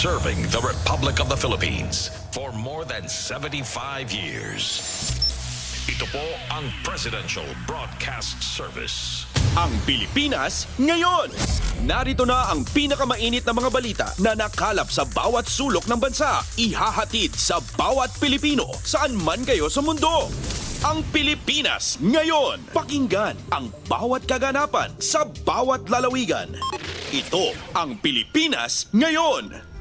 serving the Republic of the Philippines for more than 75 years. Ito po ang Presidential Broadcast Service. Ang Pilipinas ngayon! Narito na ang pinakamainit na mga balita na nakalap sa bawat sulok ng bansa. Ihahatid sa bawat Pilipino saan man kayo sa mundo. Ang Pilipinas ngayon! Pakinggan ang bawat kaganapan sa bawat lalawigan. Ito ang Pilipinas ngayon!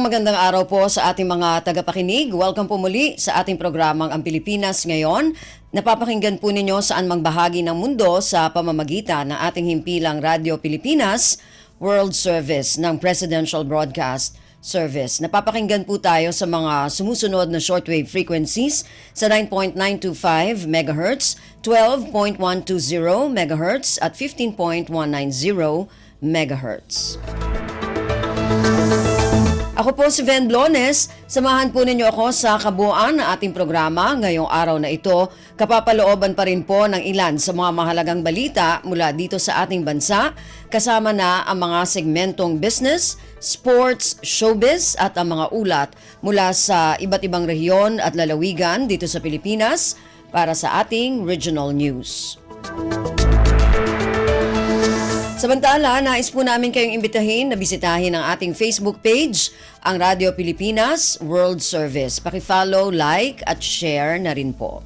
Magandang araw po sa ating mga tagapakinig. Welcome po muli sa ating programang Ang Pilipinas Ngayon. Napapakinggan po ninyo saan mang bahagi ng mundo sa pamamagitan ng ating himpilang Radyo Pilipinas World Service ng Presidential Broadcast Service. Napapakinggan po tayo sa mga sumusunod na shortwave frequencies sa 9.925 MHz, 12.120 MHz at 15.190 MHz. Ako po si Ven Blones. Samahan po ninyo ako sa kabuuan ng ating programa ngayong araw na ito. Kapapalooban pa rin po ng ilan sa mga mahalagang balita mula dito sa ating bansa. Kasama na ang mga segmentong business, sports, showbiz at ang mga ulat mula sa iba't ibang rehiyon at lalawigan dito sa Pilipinas para sa ating regional news. Samantala, nais po namin kayong imbitahin na bisitahin ang ating Facebook page, ang Radyo Pilipinas World Service. Paki-follow, like at share na rin po.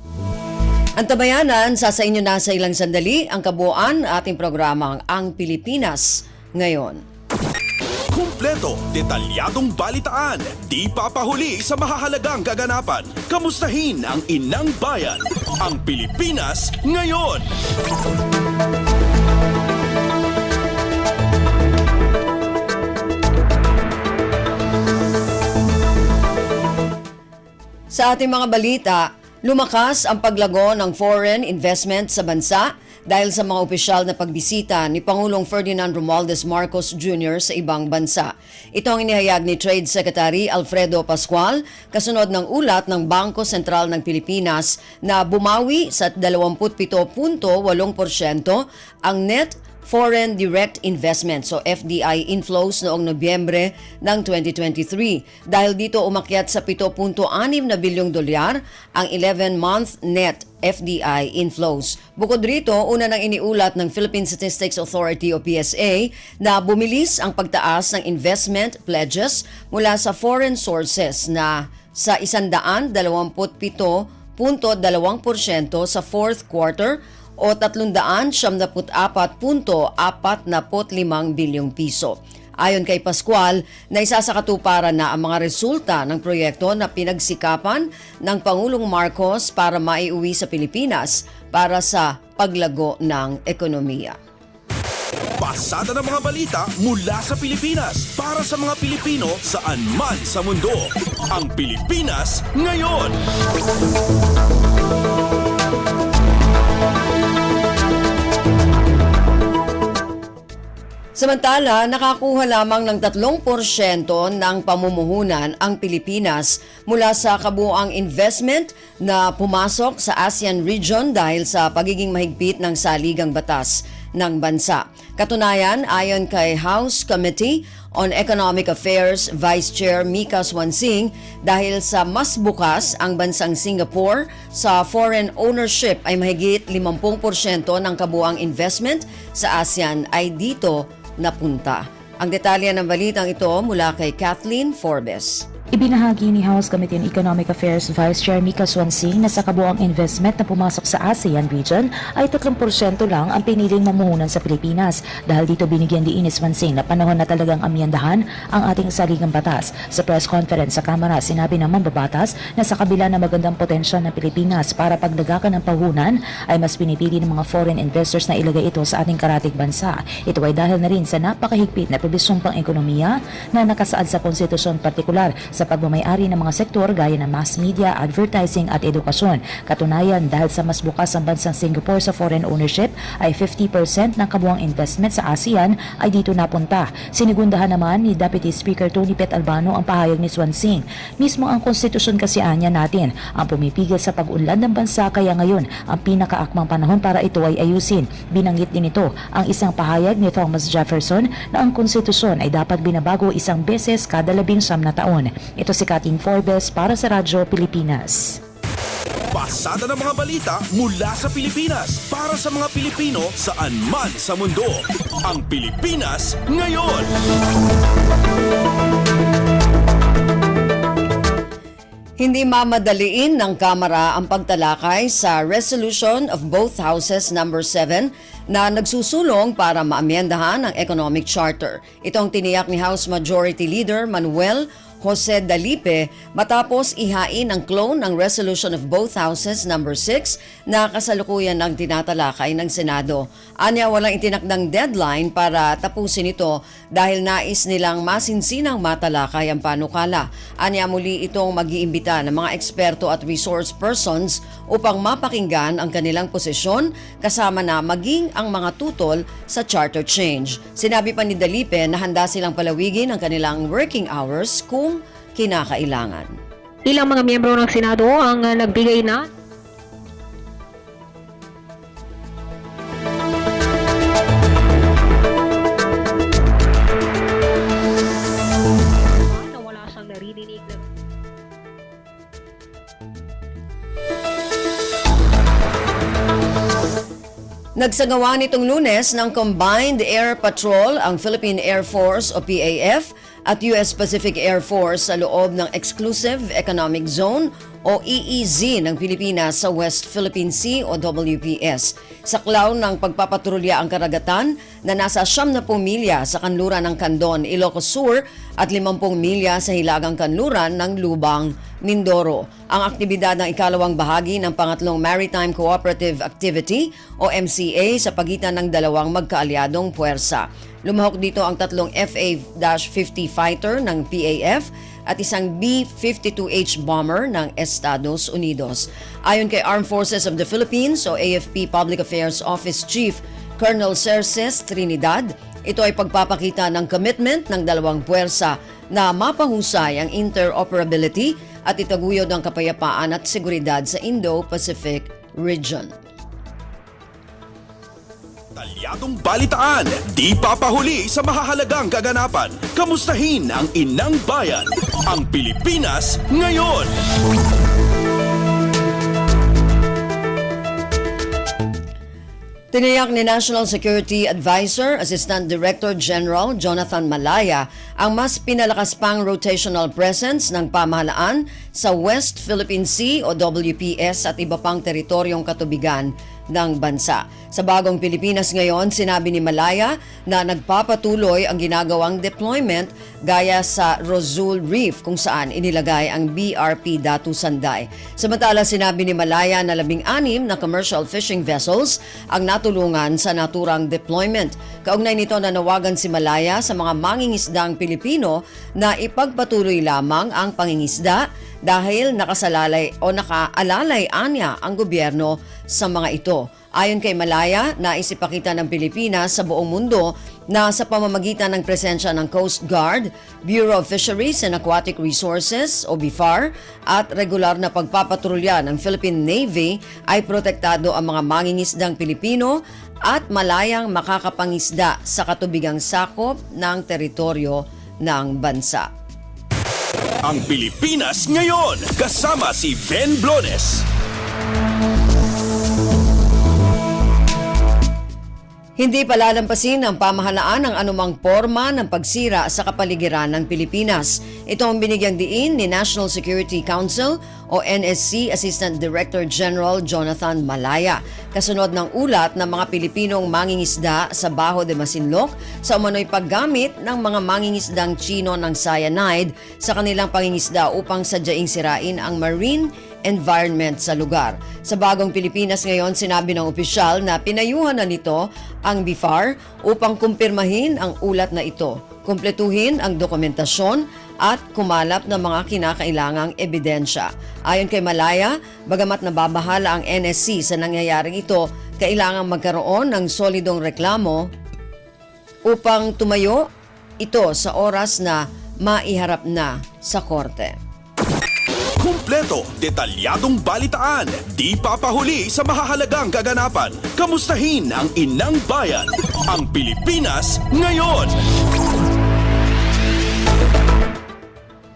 Ang tabayanan, sa inyo na sa ilang sandali ang kabuuan ating programang Ang Pilipinas Ngayon. Kumpleto, detalyadong balitaan, di papahuli sa mahahalagang kaganapan. Kamustahin ang inang bayan, ang Pilipinas Ngayon. Sa ating mga balita, lumakas ang paglago ng foreign investment sa bansa dahil sa mga opisyal na pagbisita ni Pangulong Ferdinand Romualdez Marcos Jr. sa ibang bansa. Ito ang inihayag ni Trade Secretary Alfredo Pascual kasunod ng ulat ng Bangko Sentral ng Pilipinas na bumawi sa 27.8% ang net Foreign Direct Investment so FDI inflows noong Nobyembre ng 2023. Dahil dito umakyat sa 7.6 na bilyong dolyar ang 11-month net FDI inflows. Bukod rito, una nang iniulat ng Philippine Statistics Authority o PSA na bumilis ang pagtaas ng investment pledges mula sa foreign sources na sa 127.2% sa fourth quarter o 374.45 bilyong piso. Ayon kay Pascual, naisa sa katuparan na ang mga resulta ng proyekto na pinagsikapan ng Pangulong Marcos para maiuwi sa Pilipinas para sa paglago ng ekonomiya. Pasada ng mga balita mula sa Pilipinas para sa mga Pilipino saan man sa mundo. Ang Pilipinas Ngayon. Samantala, nakakuha lamang ng 3% ng pamumuhunan ang Pilipinas mula sa kabuuang investment na pumasok sa ASEAN region dahil sa pagiging mahigpit ng saligang batas ng bansa. Katunayan, ayon kay House Committee on Economic Affairs Vice Chair Mika Swansing, dahil sa mas bukas ang bansang Singapore sa foreign ownership ay mahigit 50% ng kabuuang investment sa ASEAN ay dito napunta. Ang detalye ng balitang ito mula kay Kathleen Forbes. Ibinahagi ni House Committee on Economic Affairs Vice Chair Mika Swansing na sa kabuuang investment na pumasok sa ASEAN region ay 3% lang ang piniling mamuhunan sa Pilipinas. Dahil dito binigyan diin ni Swansing na panahon na talagang amyendahan ang ating saligang batas. Sa press conference sa Kamara, sinabi ng mambabatas na sa kabila na magandang potensya ng Pilipinas para pagdagakan ng pahunan ay mas pinipili ng mga foreign investors na ilagay ito sa ating karatig bansa. Ito ay dahil na rin sa napakahigpit na probisyong pang-ekonomiya na nakasaad sa konstitusyon, partikular sa sa pagmamayari ng mga sektor gaya ng mass media, advertising at edukasyon. Katunayan, dahil sa mas bukas ang bansang Singapore sa foreign ownership, ay 50% ng kabuang investment sa ASEAN ay dito napunta. Sinigundahan naman ni Deputy Speaker Tony Pet Albano ang pahayag ni Swansing. Mismo ang konstitusyon kasi anya natin ang pumipigil sa pag-unlad ng bansa, kaya ngayon ang pinakaakmang panahon para ito ay ayusin. Binanggit din ito ang isang pahayag ni Thomas Jefferson na ang konstitusyon ay dapat binabago isang beses kada 19 na taon. Ito si Kathleen Forbes para sa Radyo Pilipinas. Pasada ng mga balita mula sa Pilipinas para sa mga Pilipino saan man sa mundo. Ang Pilipinas ngayon. Hindi mamadaliin ng Kamara ang pagtalakay sa Resolution of both Houses number 7 na nagsusulong para maamyendahan ang Economic Charter. Ito ang tiniyak ni House Majority Leader Manuel Jose Dalipe matapos ihain ang clone ng Resolution of both Houses number 6 na kasalukuyan ng tinatalakay ng Senado. Anya, walang itinakdang deadline para tapusin ito dahil nais nilang masinsinang matalakay ang panukala. Anya, muli itong mag-iimbita ng mga eksperto at resource persons upang mapakinggan ang kanilang posisyon kasama na maging ang mga tutol sa charter change. Sinabi pa ni Dalipe na handa silang palawigin ang kanilang working hours kung kinakailangan. Ilang mga miyembro ng Senado ang nagbigay na wala siyang naririnig na Nagsagawa nitong Lunes ng Combined Air Patrol ang Philippine Air Force o PAF at US Pacific Air Force sa loob ng Exclusive Economic Zone o EEZ ng Pilipinas sa West Philippine Sea o WPS. Sa klaw ng pagpapatrolya ang karagatan na nasa 70 milya sa kanluran ng Candon, Ilocos Sur at 50 milya sa hilagang kanluran ng Lubang, Mindoro. Ang aktibidad ng ikalawang bahagi ng pangatlong Maritime Cooperative Activity o MCA sa pagitan ng dalawang magkaalyadong puwersa. Lumahok dito ang tatlong FA-50 fighter ng PAF at isang B-52H bomber ng Estados Unidos. Ayon kay Armed Forces of the Philippines o AFP Public Affairs Office Chief Colonel Cerces Trinidad, ito ay pagpapakita ng commitment ng dalawang puwersa na mapahusay ang interoperability at itaguyod ang kapayapaan at seguridad sa Indo-Pacific region. Talyadong balitaan, di papahuli sa mahahalagang kaganapan. Kamustahin ang inang bayan, ang Pilipinas ngayon. Tiniyak ni National Security Advisor, Assistant Director General Jonathan Malaya ang mas pinalakas pang rotational presence ng pamahalaan sa West Philippine Sea o WPS at iba pang teritoryong katubigan ng bansa. Sa bagong Pilipinas ngayon, sinabi ni Malaya na nagpapatuloy ang ginagawang deployment gaya sa Rosul Reef kung saan inilagay ang BRP Datu Sanday. Samantala, sinabi ni Malaya na 16 na commercial fishing vessels ang natulungan sa naturang deployment. Kaugnay nito, nanawagan si Malaya sa mga mangingisdang Pilipino na ipagpatuloy lamang ang pangingisda dahil nakaalalay anya ang gobyerno sa mga ito. Ayon kay Malaya, nais ipakita ng Pilipinas sa buong mundo na sa pamamagitan ng presensya ng Coast Guard, Bureau of Fisheries and Aquatic Resources o BIFAR at regular na pagpapatrolya ng Philippine Navy ay protektado ang mga mangingisdang Pilipino at malayang makakapangisda sa katubigang sakop ng teritoryo ng bansa. Ang Pilipinas ngayon, kasama si Ben Blones. Hindi palalampasin ng pamahalaan ang anumang forma ng pagsira sa kapaligiran ng Pilipinas. Ito ang binigyang diin ni National Security Council o NSC Assistant Director General Jonathan Malaya. Kasunod ng ulat ng mga Pilipinong mangingisda sa Baho de Masinloc sa umano'y paggamit ng mga mangingisdang Chino ng cyanide sa kanilang pangingisda upang sadyaing sirain ang marine environment sa lugar. Sa bagong Pilipinas ngayon, sinabi ng opisyal na pinayuhan na nito ang BIFAR upang kumpirmahin ang ulat na ito, kumpletuhin ang dokumentasyon at kumalap ng mga kinakailangang ebidensya. Ayon kay Malaya, bagamat nababahala ang NSC sa nangyayaring ito, kailangang magkaroon ng solidong reklamo upang tumayo ito sa oras na maiharap na sa korte. Kumpleto, detalyadong balitaan, di papahuli sa mahahalagang kaganapan. Kamustahin ang inang bayan, ang Pilipinas ngayon.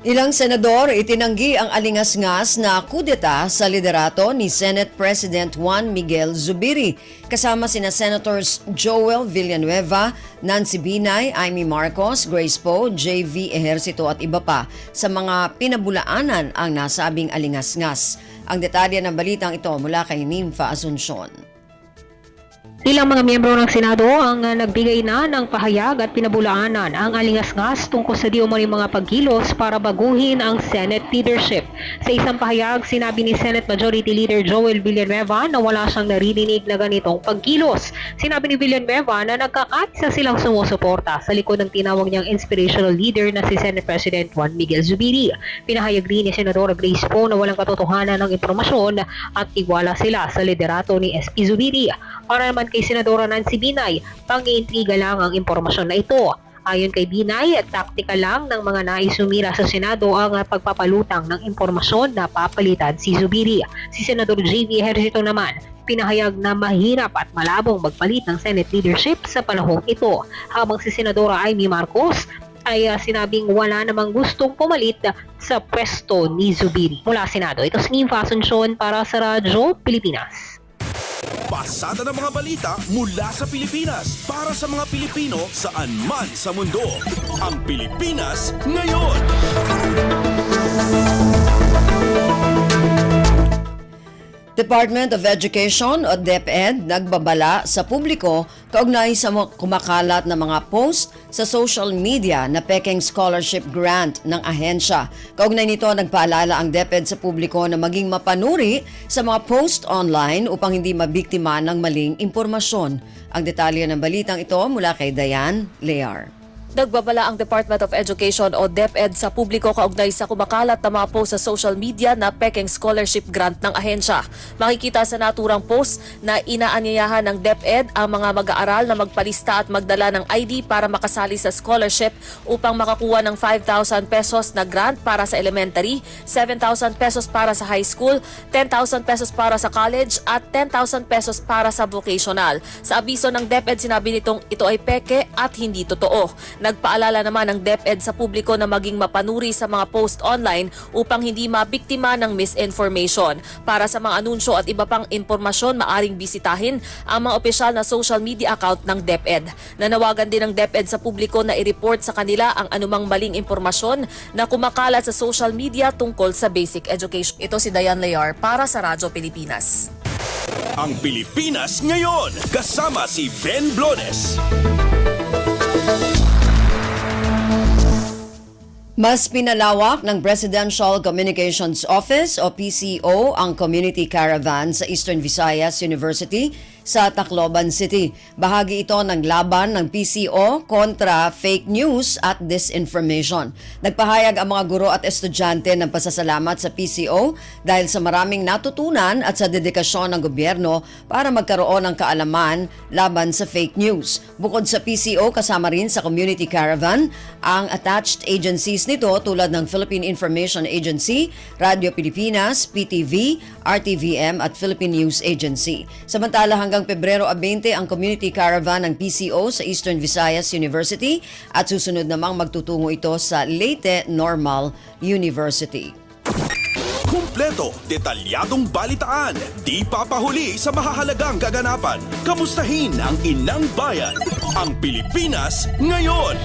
Ilang senador itinanggi ang alingas-ngas na kudeta sa liderato ni Senate President Juan Miguel Zubiri, kasama sina Senators Joel Villanueva, Nancy Binay, Amy Marcos, Grace Poe, JV Ejercito at iba pa sa mga pinabulaanan ang nasabing alingas-ngas. Ang detalye ng balitang ito mula kay Nympha Asuncion. Ilang mga miyembro ng Senado ang nagbigay na ng pahayag at pinabulaanan ang alingas-ngas tungkol sa di umano'y mga pagkilos para baguhin ang Senate leadership. Sa isang pahayag, sinabi ni Senate Majority Leader Joel Villanueva na wala siyang naririnig na ganitong pagkilos. Sinabi ni Villanueva na nagkakaisa silang sumusuporta sa likod ng tinawag niyang inspirational leader na si Senate President Juan Miguel Zubiri. Pinahayag rin ni Senadora Grace Poe na walang katotohanan ng impormasyon at tiwala sila sa liderato ni SP Zubiri. Para naman kay Senadora Nancy Binay, pang-iintriga lang ang impormasyon na ito. Ayon kay Binay, taktika lang ng mga nais sumira sa Senado ang pagpapalutang ng impormasyon na papalitan si Zubiri. Si Senador JV Ejercito naman, pinahayag na mahirap at malabong magpalit ng Senate leadership sa panahong ito. Habang si Senadora Amy Marcos ay sinabing wala namang gustong pumalit sa pwesto ni Zubiri. Mula Senado, ito si Nympha Asuncion para sa Radyo Pilipinas. Pasada ng mga balita mula sa Pilipinas para sa mga Pilipino saan man sa mundo. Ang Pilipinas ngayon. Department of Education o DepEd nagbabala sa publiko kaugnay sa kumakalat na mga post sa social media na pekeng scholarship grant ng ahensya. Kaugnay nito, nagpaalala ang DepEd sa publiko na maging mapanuri sa mga post online upang hindi mabiktima ng maling impormasyon. Ang detalye ng balitang ito mula kay Diane Lear. Nagbabala ang Department of Education o DepEd sa publiko kaugnay sa kumakalat na mga post sa social media na pekeng scholarship grant ng ahensya. Makikita sa naturang post na inaanyayahan ng DepEd ang mga mag-aaral na magpalista at magdala ng ID para makasali sa scholarship upang makakuha ng 5,000 pesos na grant para sa elementary, 7,000 pesos para sa high school, 10,000 pesos para sa college at 10,000 pesos para sa vocational. Sa abiso ng DepEd, sinabi nitong ito ay peke at hindi totoo. Nagpaalala naman ng DepEd sa publiko na maging mapanuri sa mga post online upang hindi mabiktima ng misinformation. Para sa mga anunsyo at iba pang impormasyon, maaring bisitahin ang mga opisyal na social media account ng DepEd. Nanawagan din ng DepEd sa publiko na i-report sa kanila ang anumang maling impormasyon na kumakalat sa social media tungkol sa basic education. Ito si Diane Lear para sa Radyo Pilipinas. Ang Pilipinas ngayon, kasama si Ben Blones. Mas pinalawak ng Presidential Communications Office o PCO ang community caravan sa Eastern Visayas University sa Tacloban City. Bahagi ito ng laban ng PCO kontra fake news at disinformation. Nagpahayag ang mga guro at estudyante ng pasasalamat sa PCO dahil sa maraming natutunan at sa dedikasyon ng gobyerno para magkaroon ng kaalaman laban sa fake news. Bukod sa PCO, kasama rin sa community caravan ang attached agencies nito tulad ng Philippine Information Agency, Radio Pilipinas, PTV, RTVM at Philippine News Agency. Samantala hanggang Pebrero 20 ang community caravan ng PCO sa Eastern Visayas University at susunod namang magtutungo ito sa Leyte Normal University. Kumpleto, detalyadong balitaan, di papahuli sa mahahalagang kaganapan. Kamustahin ang inang bayan, ang Pilipinas ngayon.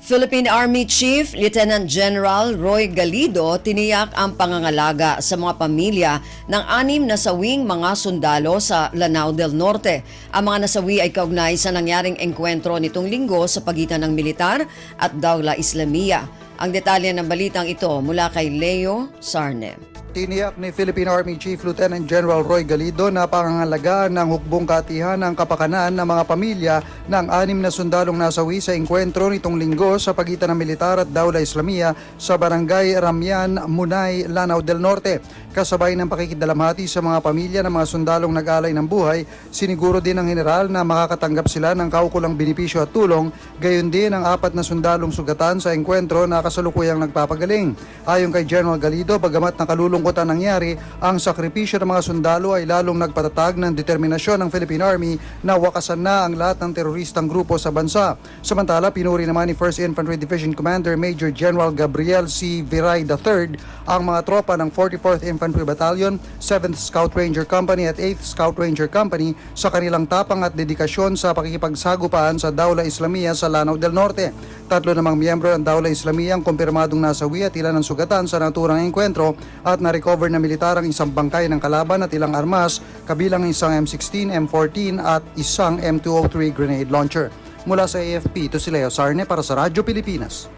Philippine Army Chief Lieutenant General Roy Galido tiniyak ang pangangalaga sa mga pamilya ng 6 nasawing mga sundalo sa Lanao del Norte. Ang mga nasawi ay kaugnay sa nangyaring engkwentro nitong linggo sa pagitan ng militar at Dawla Islamiyah. Ang detalye ng balitang ito mula kay Leo Sarne. Tiniyak ni Philippine Army Chief Lieutenant General Roy Galido na pangangalagaan ng hukbong katihan ng kapakanan ng mga pamilya ng 6 na sundalong nasawi sa engkwentro nitong linggo sa pagitan ng militar at Dawla Islamia sa Barangay Ramian, Munay, Lanao del Norte. Kasabay ng pakikidalamhati sa mga pamilya ng mga sundalong nag-alay ng buhay, siniguro din ng general na makakatanggap sila ng kaukulang benepisyo at tulong, gayon din ang 4 na sundalong sugatan sa engkwentro na kasalukuyang nagpapagaling. Ayon kay General Galido, bagamat nakalulungkot ang nangyari, ang sakripisyo ng mga sundalo ay lalong nagpatatag ng determinasyon ng Philippine Army na wakasan na ang lahat ng teroristang grupo sa bansa. Samantala, pinuri naman ni 1st Infantry Division Commander Major General Gabriel C. Viray III ang mga tropa ng 44th Infantry Battalion, 7th Scout Ranger Company at 8th Scout Ranger Company sa kanilang tapang at dedikasyon sa pakikipagsagupaan sa Dawla Islamia sa Lanao del Norte. 3 namang miyembro ng Dawla Islamia ang kumpirmadong nasawi at ilan ng sugatan sa naturang engkwentro at na-recover na militar ang isang bangkay ng kalaban at ilang armas, kabilang isang M16, M14 at isang M203 grenade launcher. Mula sa AFP, ito si Leo Sarne para sa Radyo Pilipinas.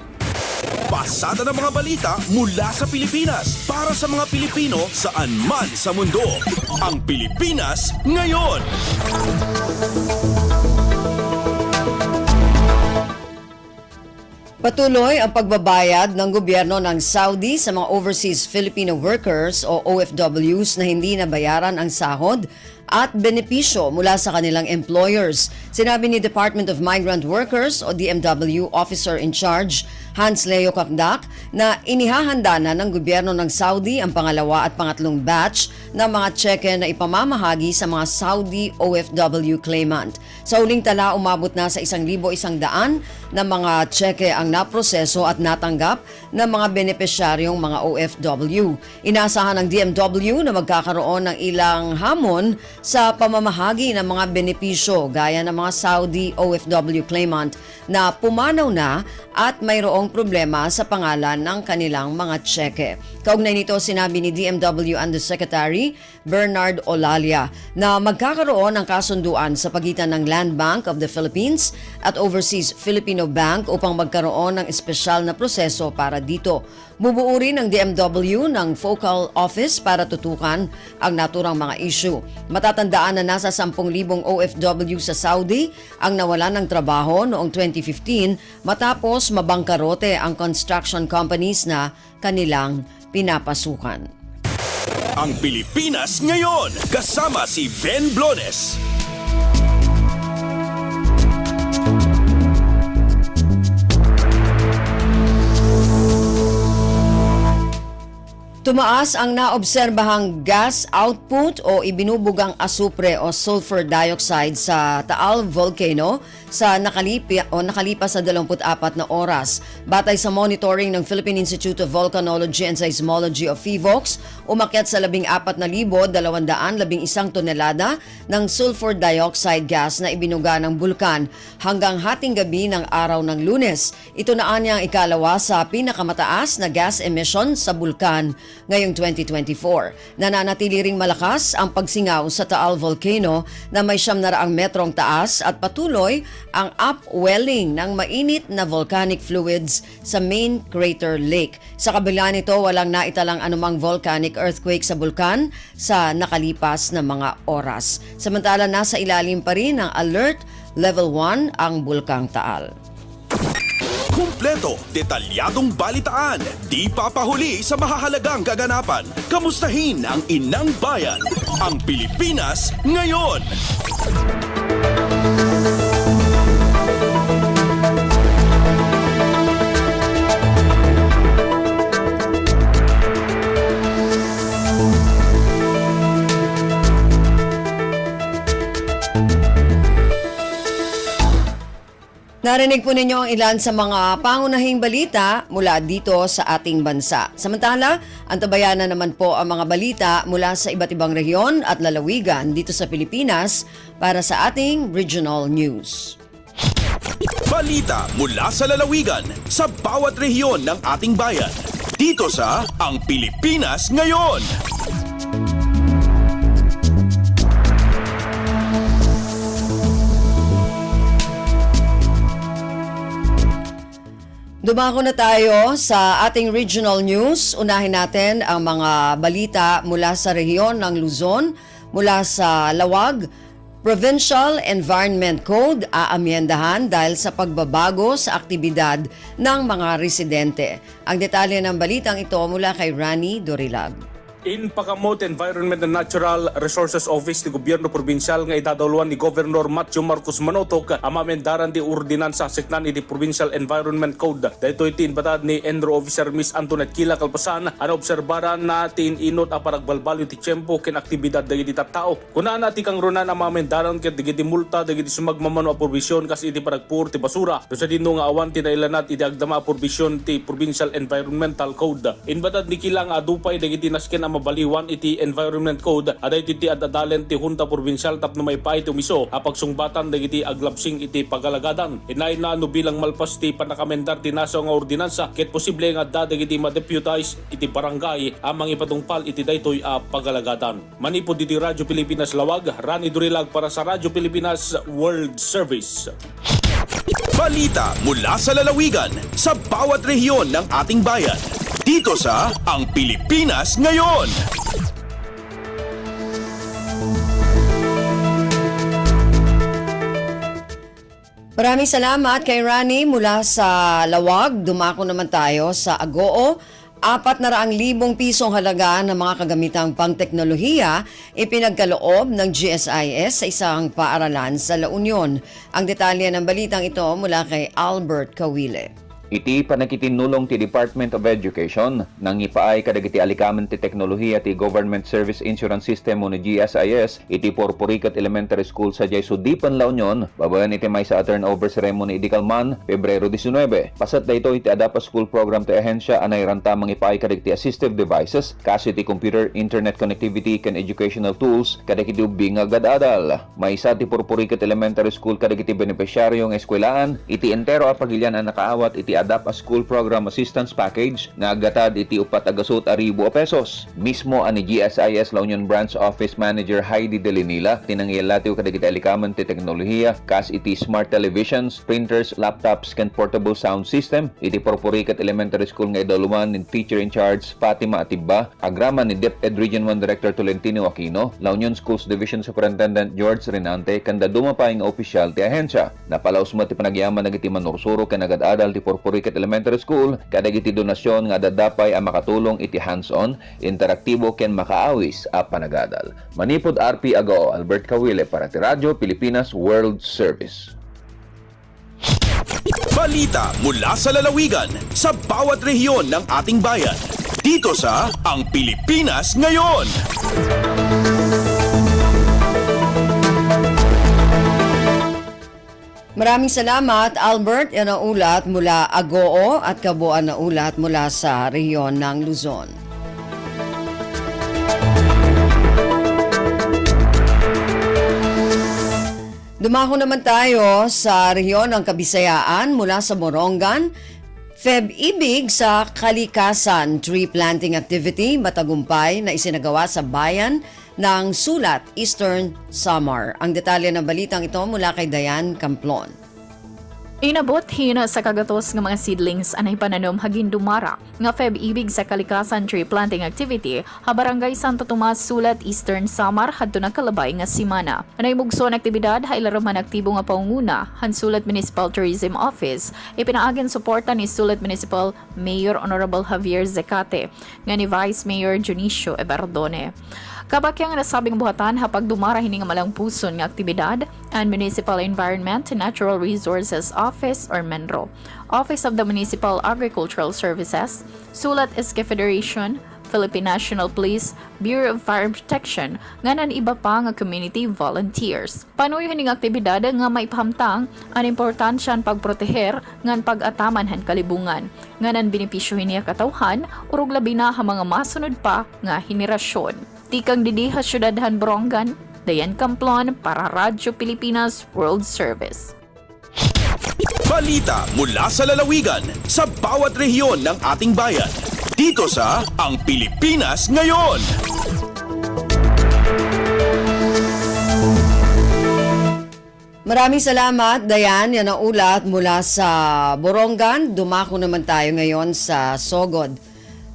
Pasada ng mga balita mula sa Pilipinas para sa mga Pilipino saan man sa mundo. Ang Pilipinas ngayon. Patuloy ang pagbabayad ng gobyerno ng Saudi sa mga overseas Filipino workers o OFWs na hindi nabayaran ang sahod at benepisyo mula sa kanilang employers. Sinabi ni Department of Migrant Workers o DMW Officer in Charge Hans Leo Kakdak na inihahanda na ng gobyerno ng Saudi ang pangalawa at pangatlong batch ng mga tseke na ipamamahagi sa mga Saudi OFW claimant. Sa huling tala, umabot na sa 1,100 na mga tseke ang naproseso at natanggap ng mga benepisyaryong mga OFW. Inaasahan ng DMW na magkakaroon ng ilang hamon sa pamamahagi ng mga benepisyo gaya ng mga Saudi OFW claimant na pumanaw na at mayroong problema sa pangalan ng kanilang mga tseke. Kaugnay nito, sinabi ni DMW Undersecretary Bernard Olalia na magkakaroon ng kasunduan sa pagitan ng Land Bank of the Philippines at Overseas Filipino Bank upang magkaroon ng espesyal na proseso para dito. Bubuo rin ng DMW ng focal office para tutukan ang naturang mga issue. Matatandaan na nasa 10,000 OFW sa Saudi ang nawalan ng trabaho noong 2015 matapos mabangkarote ang construction companies na kanilang pinapasukan. Ang Pilipinas ngayon, kasama si Ben Blones. Tumaas ang naobserbahang gas output o ibinubugang asupre o sulfur dioxide sa Taal Volcano sa nakalipas sa 24 na oras. Batay sa monitoring ng Philippine Institute of Volcanology and Seismology o PHIVOLCS, umakyat sa 14,211 tonelada ng sulfur dioxide gas na ibinuga ng bulkan hanggang hating gabi ng araw ng Lunes. Ito na anyang ikalawa sa pinakamataas na gas emission sa bulkan ngayong 2024. Nananatili ring malakas ang pagsingaw sa Taal Volcano na may 700 metrong taas at patuloy ang upwelling ng mainit na volcanic fluids sa main crater lake. Sa kabila nito, walang naitalang anumang volcanic earthquake sa bulkan sa nakalipas na mga oras. Samantala, nasa ilalim pa rin ng Alert Level 1 ang Bulkang Taal. Kumpleto, detalyadong balitaan, di papahuli sa mahahalagang kaganapan. Kamustahin ang inang bayan, ang Pilipinas ngayon. Narinig po ninyo ang ilan sa mga pangunahing balita mula dito sa ating bansa. Samantala, antabayanan naman po ang mga balita mula sa iba't ibang rehiyon at lalawigan dito sa Pilipinas para sa ating regional news. Balita mula sa lalawigan sa bawat rehiyon ng ating bayan. Dito sa Ang Pilipinas Ngayon. Dumako na tayo sa ating regional news. Unahin natin ang mga balita mula sa rehiyon ng Luzon, mula sa Lawag. Provincial Environment Code aamyendahan dahil sa pagbabago sa aktibidad ng mga residente. Ang detalye ng balitang ito mula kay Rani Dorilag. In Pakamot Environment and Natural Resources Office ni Gobyerno Probinsyal nga idadawlan ni Governor Matthew Marcos Manotok ang amendaran di ordinansa seknan iti Provincial Environment Code. Dahito iti inbatad ni Enro Officer Miss Antoinette Kila Kalpasan ang obserbaran na tiinot ang paragbalbalyo ti tiyempo ken aktibidad dagiti tattao. Kunaan nati kang runan ang amendaran ket dagiti multa dagiti sumagmamano a provision kas iti paragpur ti basura. Do sa dinno nga awan tinailanat iti agdama a provision ti Provincial Environmental Code. Inbatad ni Kila nga adupay dagiti nasken ang mabaliwan iti Environment Code aday iti adadalen ti Junta Provincial tapno may pa iti umiso a pagsungbatan dagiti aglapsing iti pagalagadan. Inay na ano bilang malpas ti panakamendar ti naso nga ordinansa ket posible nga dagiti ma-deputize iti barangay amang ipatungpal iti daytoy a pagalagadan. Manipod iti Radyo Pilipinas Lawag, Rani Durilag para sa Radyo Pilipinas World Service. Balita mula sa lalawigan sa bawat rehiyon ng ating bayan. Dito sa Ang Pilipinas Ngayon. Maraming salamat kay Rani mula sa Lawag. Dumako naman tayo sa Agoo. 400,000 pisong halaga ng mga kagamitang pang-teknolohiya ipinagkaloob ng GSIS sa isang paaralan sa La Union. Ang detalye ng balitang ito mula kay Albert Kawile. Iti panakitinulong ti Department of Education nang ipaay kadagiti alikamen ti teknolohiya ti Government Service Insurance System mo ni GSIS iti Porporicat Elementary School sa Sudipan, La Union. Babayan iti may sa turnover ceremony di Calman, Pebrero 19. Pasat dayto iti ADAPA School Program ti ahensya anay ranta mang ipaay kadagiti assistive devices kasi ti computer, internet connectivity ken educational tools kadagiti ubing agad-adal. May sa ti Porporicat Elementary School kadagiti beneficiaryo ng eskwelahan iti entero a pagilyan ang nakaawat iti ADAPA School Program Assistance Package nga agatad iti 4,000 pesos. Mismo ani GSIS La Union Branch Office Manager Heidi Delinila tinangyalatiw kadagiti alikamen ti teknolohiya kas iti smart televisions, printers, laptops ken portable sound system. Iti Porporicat Elementary School nga idaluma ni Teacher in Charge Fatima Atibba, agraman ni DepEd Region 1 Director Tolentino Aquino, La Union Schools Division Superintendent George Renante kanda dumapay nga opisyal ti ahensya. Napalaos mo ti panagyaman nagiti manursuro ken agad-adal ti Porporicat Elementary School kadagiti donasyon nga dadapay ang makatulong iti hands-on, interaktibo ken makaawis a panagadal. Manipod RP Agoo, Albert Kawile para ti Radyo Pilipinas World Service. Balita mula sa lalawigan sa bawat rehiyon ng ating bayan. Dito sa Ang Pilipinas Ngayon. Maraming salamat, Albert. Yan ang ulat mula Agoo at kabuuan na ulat mula sa rehiyon ng Luzon. Dumako naman tayo sa rehiyon ng Kabisayaan mula sa Morongan. Feb-ibig sa kalikasan tree planting activity matagumpay na isinagawa sa bayan ng Sulat, Eastern Samar. Ang detalye ng balitang ito mula kay Dayan Camplon. Inabot hina sa kagatos ng mga seedlings anay pananom hagin dumara nga Feb-ibig sa kalikasan tree planting activity ha Barangay Santo Tomas, Sulat, Eastern Samar hadto nagkalabay nga simana. Anay mugson aktibidad ha ilaraman aktibo nga paunguna han Sulat Municipal Tourism Office ipinaagen suporta ni Sulat Municipal Mayor Honorable Javier Zecate nga ni Vice Mayor Junicio Everdone. Kabakyang nasabing buhatan hapag dumara hini nga malang puson nga aktibidad ang Municipal Environment and Natural Resources Office or MENRO, Office of the Municipal Agricultural Services, Sulat SK Federation, Philippine National Police, Bureau of Fire Protection, nganan iba pa nga community volunteers. Panuyo hining aktibidad nga maipahamtang ang importansyan pagproteher ngan pag-ataman han kalibungan, nganan benepisyo hiniya katawhan urog labi na ha mga masunod pa nga henerasyon. Tikang didiha syudadhan Borongan, Dayan Camplon para Radyo Pilipinas World Service. Balita mula sa lalawigan sa bawat rehiyon ng ating bayan. Dito sa Ang Pilipinas Ngayon. Maraming salamat, Dayan. Yan ang ulat mula sa Borongan. Dumako naman tayo ngayon sa Sogod.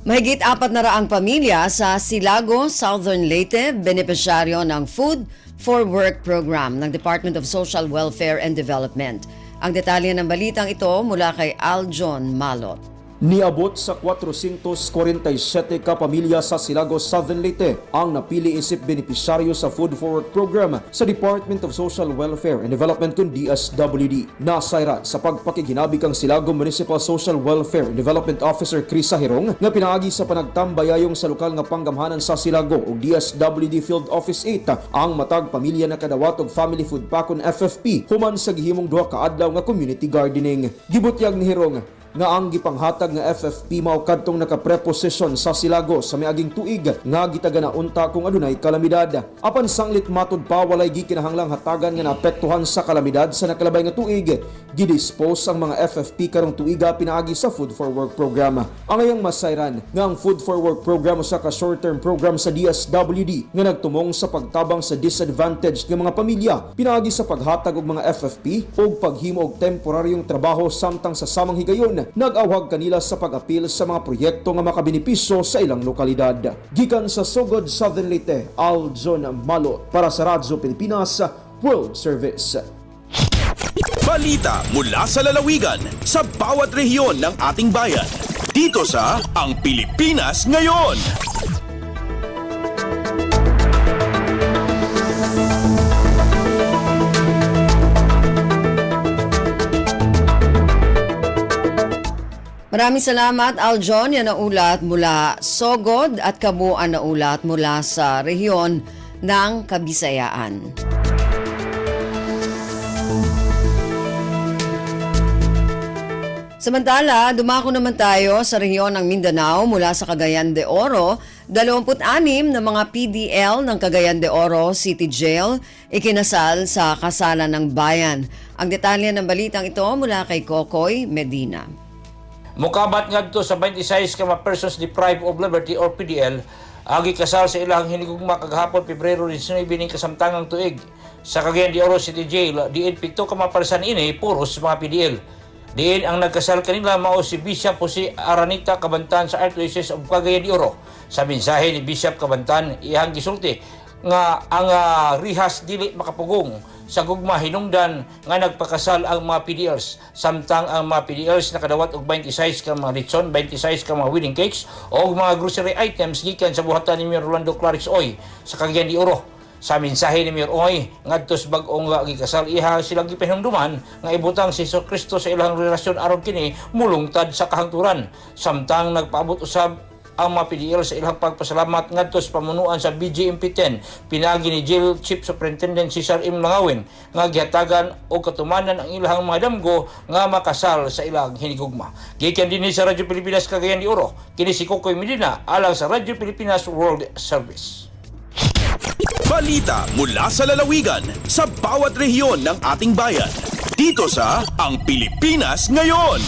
Mahigit 400 pamilya sa Silago, Southern Leyte, benepisyaryo ng Food for Work program ng Department of Social Welfare and Development. Ang detalye ng balitang ito mula kay Aljon Malot. Niabot sa 447 kapamilya sa Silago, Southern Leyte ang napili isip benepisyaryo sa Food for Work program sa Department of Social Welfare and Development kung DSWD. Nasayrat sa pagpakiginabi kang Silago Municipal Social Welfare and Development Officer Krisa Hirong nga pinaagi sa panagtambayayong sa lokal nga panggamhanan sa Silago o DSWD Field Office 8 ang matag pamilya na kadawat og family food pakon FFP human sa gihimong duha ka adlaw nga community gardening. Gibutyag ni Hirong nga ang gipanghatag nga FFP mao kadtong nakapreposisyon sa Silago sa miaging tuig nga gitagana unta kung adunay kalamidad. Apan sanglit matud pa walay gikinahanglang hatagan nga naapektuhan sa kalamidad sa nakalabay nga tuig, gidispose ang mga FFP karong tuiga pinaagi sa Food for Work program. Ang ayang masayran nga ang Food for Work program usa ka short-term program sa DSWD nga nagtumong sa pagtabang sa disadvantaged nga mga pamilya pinaagi sa paghatag og mga FFP o paghimo og temporaryong trabaho samtang sa samang higayon nag-awhag kanila sa pag-apil sa mga proyekto nga makabenepisyo sa ilang lokalidad. Gikan sa Sogod, Southern Leyte, Aljon Malot para sa Radyo Pilipinas World Service. Balita mula sa lalawigan sa bawat rehiyon ng ating bayan. Dito sa Ang Pilipinas Ngayon. Maraming salamat, Aljon. Yan ang ulat mula Sogod at kabuuan na ulat mula sa rehiyon ng Kabisayaan. Samantala, dumako naman tayo sa rehiyon ng Mindanao mula sa Cagayan de Oro. 26 na mga PDL ng Cagayan de Oro City Jail ikinasal sa kasalan ng bayan. Ang detalye ng balitang ito mula kay Kokoy Medina. Mukabat ngadto sa 26 ka mga persons deprived of liberty or PDL agi kasal sa ilang hinigugma kagahapon Pebrero 19 ning kasamtangang tuig sa Cagayan de Oro City Jail. Diin pito ka mga personas ini puros mga PDL. Diin ang nagkasal kanila mao si Bishop Jose Aranita Cabantan sa Archdiocese of Cagayan de Oro. Sa mensahe ni Bishop Cabantan iyang gisulti nga ang rihas dili makapugong sa gugma hinungdan nga nagpakasal ang mga PDLs samtang ang mga PDLs nakadawat og 26 ka mga lechon, 26 ka mga wedding cakes o mga grocery items gikan sa buhatan ni Mayor Rolando Clarix Oy sa Cagayan de Oro. Sa mensahe ni Mayor Oy ngadto sa bag-ong nga gikasal iha silang gipahinumduman nga ibutang si Kristo sa ilang relasyon aron kini mulungtad sa kahangturan samtang nagpaabot usab ang mga PDL sa ilang pagpasalamat ngadto sa pamunuan sa BJMP-10 pinagi ni Jail Chief Superintendent Cesar M. Langawin nga gihatagan o katumanan ang ilang mga damgo nga makasal sa ilang hinigugma. Gikan dinhi sa Radyo Pilipinas Cagayan de Oro, kini si Kokoy Medina alang sa Radyo Pilipinas World Service. Balita mula sa lalawigan sa bawat rehiyon ng ating bayan. Dito sa Ang Pilipinas Ngayon.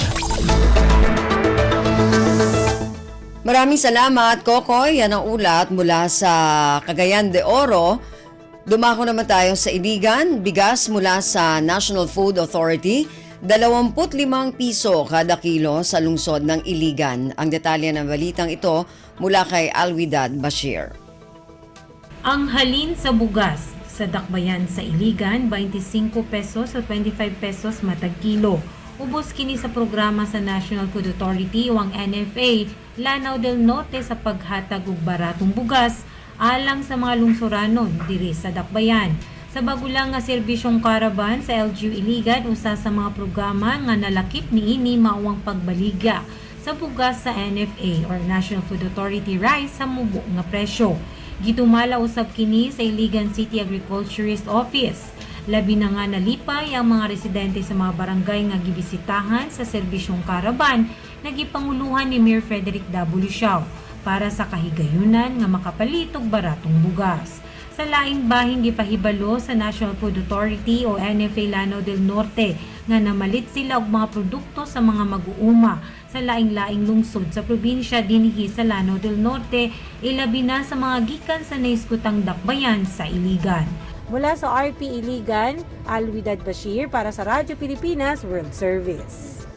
Maraming salamat, Kokoy. Yan ang ulat mula sa Cagayan de Oro. Dumako naman tayo sa Iligan. Bigas mula sa National Food Authority, 25 piso kada kilo sa lungsod ng Iligan. Ang detalye ng balitang ito mula kay Alwidad Bashir. Ang halin sa bugas sa Dakbayan sa Iligan, 25 pesos o 25 pesos matag kilo. Ubos kini sa programa sa National Food Authority o ang NFA, Lanao del Norte sa paghatag og baratong bugas alang sa mga lungsuranon diri sa Dakbayan. Sa bagulang nga serbisyong caravan sa LGU Iligan, usa sa mga programa nga nalakip niini mao ang pagbaligya sa bugas sa NFA or National Food Authority rice sa mubo nga presyo. Gitumala usab kini sa Iligan City Agriculturist Office. Labi na nga nalipay ang mga residente sa mga barangay nga gibisitahan sa serbisyong caravan na gipanguluhan ni Mayor Frederick W. Siao para sa kahigayunan nga makapalit og baratong bugas. Sa laing bahin gipahibalo sa National Food Authority o NFA Lanao del Norte nga namalit sila og mga produkto sa mga mag-uuma sa laing-laing lungsod sa probinsya dinhi sa Lanao del Norte, ilabi na sa mga gikan sa naiskutang Dakbayan sa Iligan. Mula sa RP Iligan, Alwidad Bashir para sa Radyo Pilipinas World Service.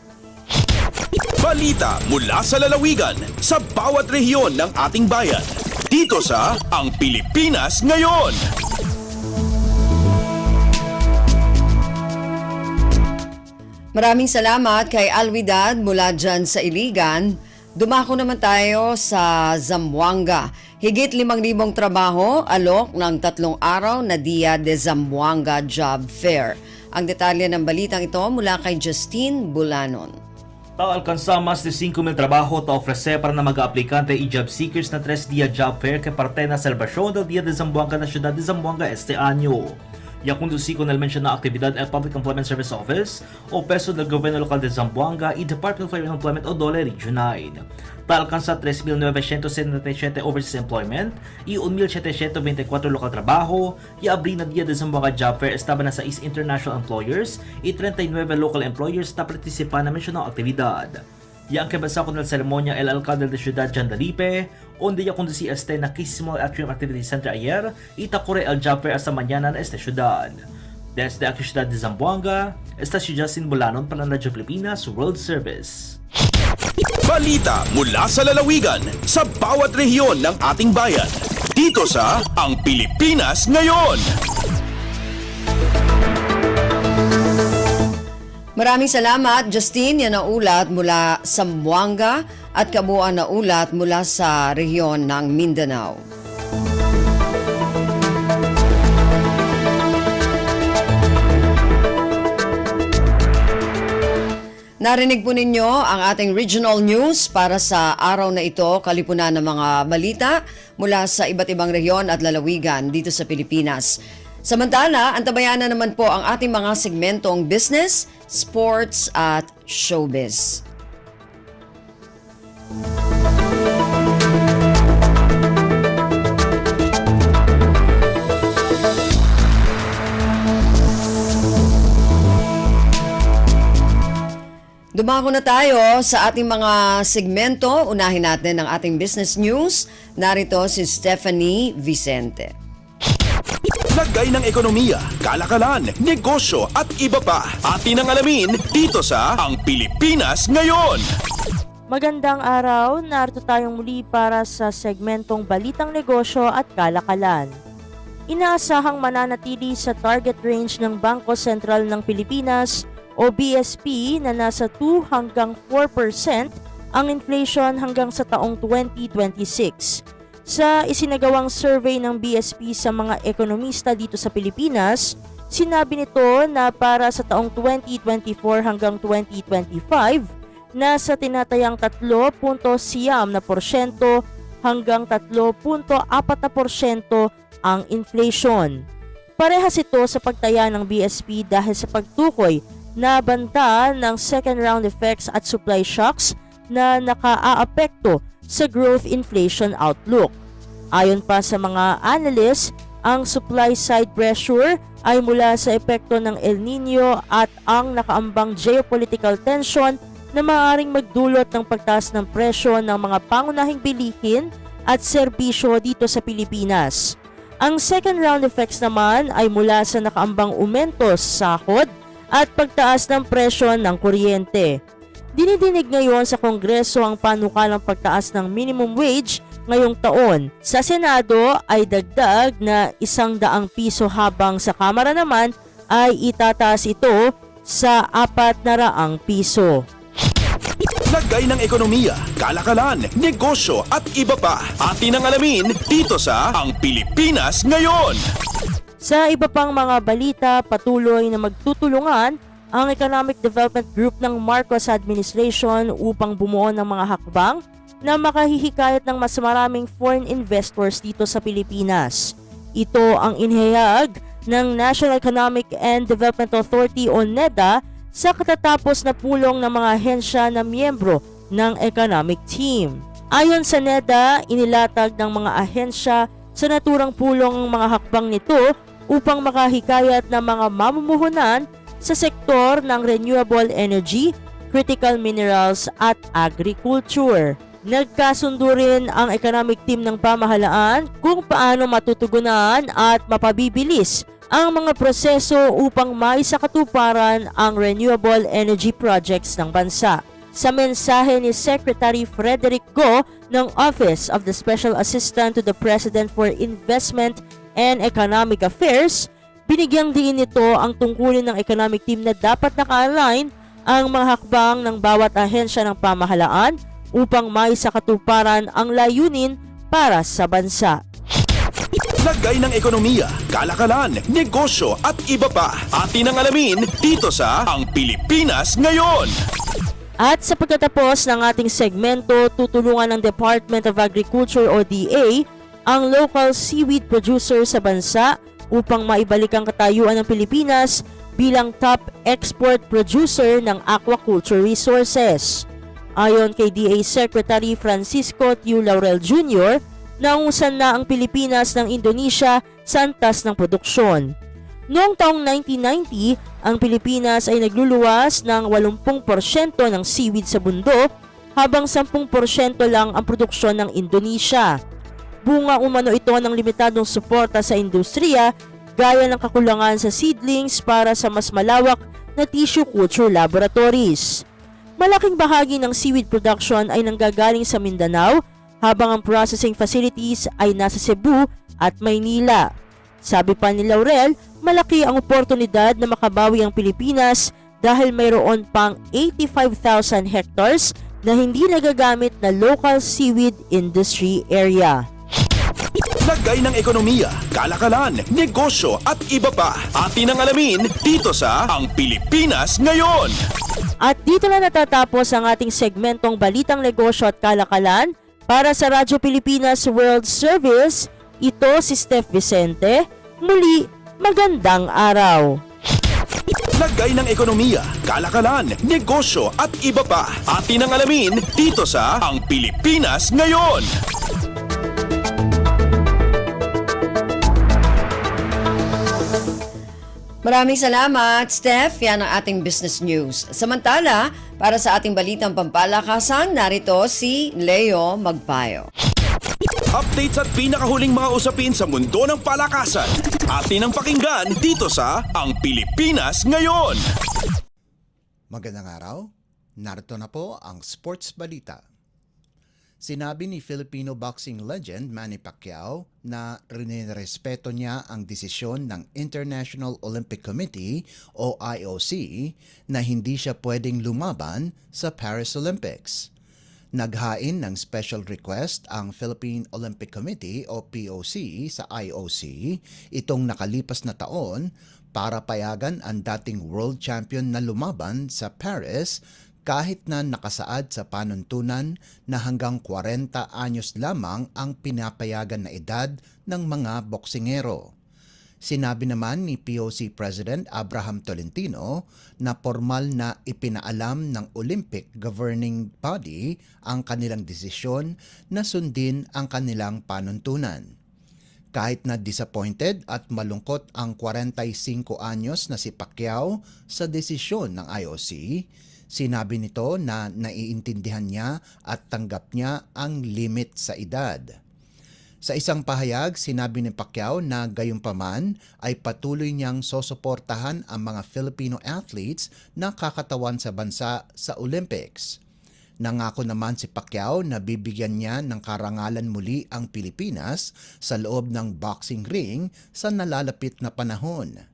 Balita mula sa lalawigan sa bawat rehiyon ng ating bayan. Dito sa Ang Pilipinas Ngayon. Maraming salamat kay Alwidad mula dyan sa Iligan. Dumako naman tayo sa Zamboanga. Higit 5,000 trabaho, alok ng 3 araw na Dia de Zamboanga Job Fair. Ang detalye ng balitang ito mula kay Justine Bulanon. Alcanza más de 5,000 trabajo te ofrece para na mag-aplikante y job seekers na 3 dia job fair que parte na celebración del Día de Zamboanga na ciudad de Zamboanga este año. Ya conducí con el mencionada actividad el Public Employment Service Office o peso del gobierno local de Zamboanga y Department of Labor and Employment o DOLE Region 9. Alcanza 3,977 overseas employment y 1,724 local trabajo y abrir na Día de Zamboanga Job Fair estaba na 6 international employers y 39 local employers na participan na mencionada actividad. Yang kebasa con la ceremonia el alcalde de Ciudad Jandalipe, donde ya conducí este na Small Atrium Activity Center ayer y takore el job fair hasta mañana na esta ciudad. Desde aquí Ciudad de Zamboanga, esta si Justin Bulanon para Radyo Pilipinas World Service. Balita mula sa lalawigan sa bawat rehiyon ng ating bayan. Dito sa Ang Pilipinas Ngayon. Maraming salamat, Justine. Yan ang ulat mula sa Zamboanga at kabuuan na ulat mula sa rehiyon ng Mindanao. Narinig po ninyo ang ating regional news para sa araw na ito, kalipunan ng mga balita mula sa iba't ibang rehiyon at lalawigan dito sa Pilipinas. Samantala, antabayan na naman po ang ating mga segmentong business, sports at showbiz. Dumako na tayo sa ating mga segmento. Unahin natin ang ating business news. Narito si Stephanie Vicente. Lagay ng ekonomiya, kalakalan, negosyo at iba pa. Atin ang alamin dito sa Ang Pilipinas Ngayon. Magandang araw, narito tayong muli para sa segmentong Balitang Negosyo at Kalakalan. Inaasahang mananatili sa target range ng Bangko Sentral ng Pilipinas o BSP na nasa 2 hanggang 4% ang inflation hanggang sa taong 2026. Sa isinagawang survey ng BSP sa mga ekonomista dito sa Pilipinas, sinabi nito na para sa taong 2024 hanggang 2025, nasa tinatayang 3.9% hanggang 3.4% ang inflation. Parehas ito sa pagtaya ng BSP dahil sa pagtukoy na banta ng second round effects at supply shocks na nakaaapekto sa growth inflation outlook. Ayon pa sa mga analysts, ang supply side pressure ay mula sa epekto ng El Nino at ang nakaambang geopolitical tension na maaaring magdulot ng pagtaas ng presyo ng mga pangunahing bilihin at serbisyo dito sa Pilipinas. Ang second round effects naman ay mula sa nakaambang umentos sa sahod at pagtaas ng presyo ng kuryente. Dinidinig ngayon sa Kongreso ang panukalang pagtaas ng minimum wage ngayong taon. Sa Senado ay dagdag na 100 piso habang sa Kamara naman ay itataas ito sa 400 piso. Lagay ng ekonomiya, kalakalan, negosyo at iba pa. Atin ang alamin dito sa Ang Pilipinas Ngayon. Sa iba pang mga balita, patuloy na magtutulungan ang Economic Development Group ng Marcos Administration upang bumuo ng mga hakbang na makahihikayat ng mas maraming foreign investors dito sa Pilipinas. Ito ang inihayag ng National Economic and Development Authority o NEDA sa katatapos na pulong ng mga ahensya na miyembro ng economic team. Ayon sa NEDA, inilatag ng mga ahensya sa naturang pulong ang mga hakbang nito upang makahikayat ng mga mamumuhunan sa sektor ng renewable energy, critical minerals at agriculture. Nagkasundo rin ang economic team ng pamahalaan kung paano matutugunan at mapabibilis ang mga proseso upang maisakatuparan ang renewable energy projects ng bansa. Sa mensahe ni Secretary Frederick Go ng Office of the Special Assistant to the President for Investment and Economic Affairs, binigyang diin nito ang tungkulin ng economic team na dapat naka-align ang mga hakbang ng bawat ahensya ng pamahalaan upang maisakatuparan ang layunin para sa bansa. Lagay ng ekonomiya, kalakalan, negosyo at iba pa. Atin ang alamin dito sa Ang Pilipinas Ngayon. At sa pagtatapos ng ating segmento, tutulungan ng Department of Agriculture o DA ang local seaweed producer sa bansa upang maibalik ang katayuan ng Pilipinas bilang top export producer ng aquaculture resources. Ayon kay DA Secretary Francisco Tiu Laurel Jr., naungusan na ang Pilipinas ng Indonesia sa antas ng produksyon. Noong taong 1990, ang Pilipinas ay nagluluwas ng 80% ng seaweed sa mundo habang 10% lang ang produksyon ng Indonesia. Bunga umano ito ng limitadong suporta sa industriya gaya ng kakulangan sa seedlings para sa mas malawak na tissue culture laboratories. Malaking bahagi ng seaweed production ay nanggagaling sa Mindanao habang ang processing facilities ay nasa Cebu at Maynila. Sabi pa ni Laurel, malaki ang oportunidad na makabawi ang Pilipinas dahil mayroon pang 85,000 hectares na hindi nagagamit na local seaweed industry area. Lagay ng ekonomiya, kalakalan, negosyo at iba pa. Atin ang alamin dito sa Ang Pilipinas Ngayon. At dito na natatapos ang ating segmentong Balitang Negosyo at Kalakalan para sa Radyo Pilipinas World Service. Ito si Steph Vicente. Muli, magandang araw. Lagay ng ekonomiya, kalakalan, negosyo at iba pa. Atin ang alamin dito sa Ang Pilipinas Ngayon. Maraming salamat, Steph. Yan ang ating business news. Samantala, para sa ating balitang pampalakasan, narito si Leo Magpayo. Updates at pinakahuling mga usapin sa mundo ng palakasan. Atin ang pakinggan dito sa Ang Pilipinas Ngayon. Magandang araw. Narito na po ang sports balita. Sinabi ni Filipino boxing legend Manny Pacquiao na rinirespeto niya ang desisyon ng International Olympic Committee o IOC na hindi siya pwedeng lumaban sa Paris Olympics. Naghain ng special request ang Philippine Olympic Committee o POC sa IOC itong nakalipas na taon para payagan ang dating world champion na lumaban sa Paris kahit na nakasaad sa panuntunan na hanggang 40 anyos lamang ang pinapayagan na edad ng mga boksingero. Sinabi naman ni POC President Abraham Tolentino na formal na ipinaalam ng Olympic Governing Body ang kanilang desisyon na sundin ang kanilang panuntunan. Kahit na disappointed at malungkot ang 45 anyos na si Pacquiao sa desisyon ng IOC, sinabi nito na naiintindihan niya at tanggap niya ang limit sa edad. Sa isang pahayag, sinabi ni Pacquiao na gayunpaman ay patuloy niyang sosuportahan ang mga Filipino athletes na kakatawan sa bansa sa Olympics. Nangako naman si Pacquiao na bibigyan niya ng karangalan muli ang Pilipinas sa loob ng boxing ring sa nalalapit na panahon.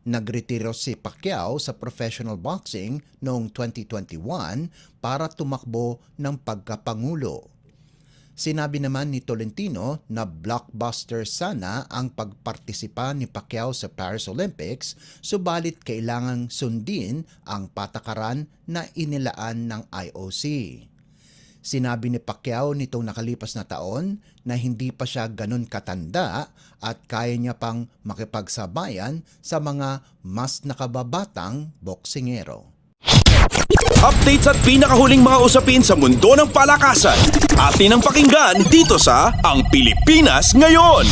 Nagretiro si Pacquiao sa professional boxing noong 2021 para tumakbo ng pagkapangulo. Sinabi naman ni Tolentino na blockbuster sana ang pagpartisipa ni Pacquiao sa Paris Olympics, subalit kailangang sundin ang patakaran na inilaan ng IOC. Sinabi ni Pacquiao nitong nakalipas na taon na hindi pa siya ganun katanda at kaya niya pang makipagsabayan sa mga mas nakababatang boksingero. Updates at pinakahuling mga usapin sa mundo ng palakasan. Atin ang pakinggan dito sa Ang Pilipinas Ngayon.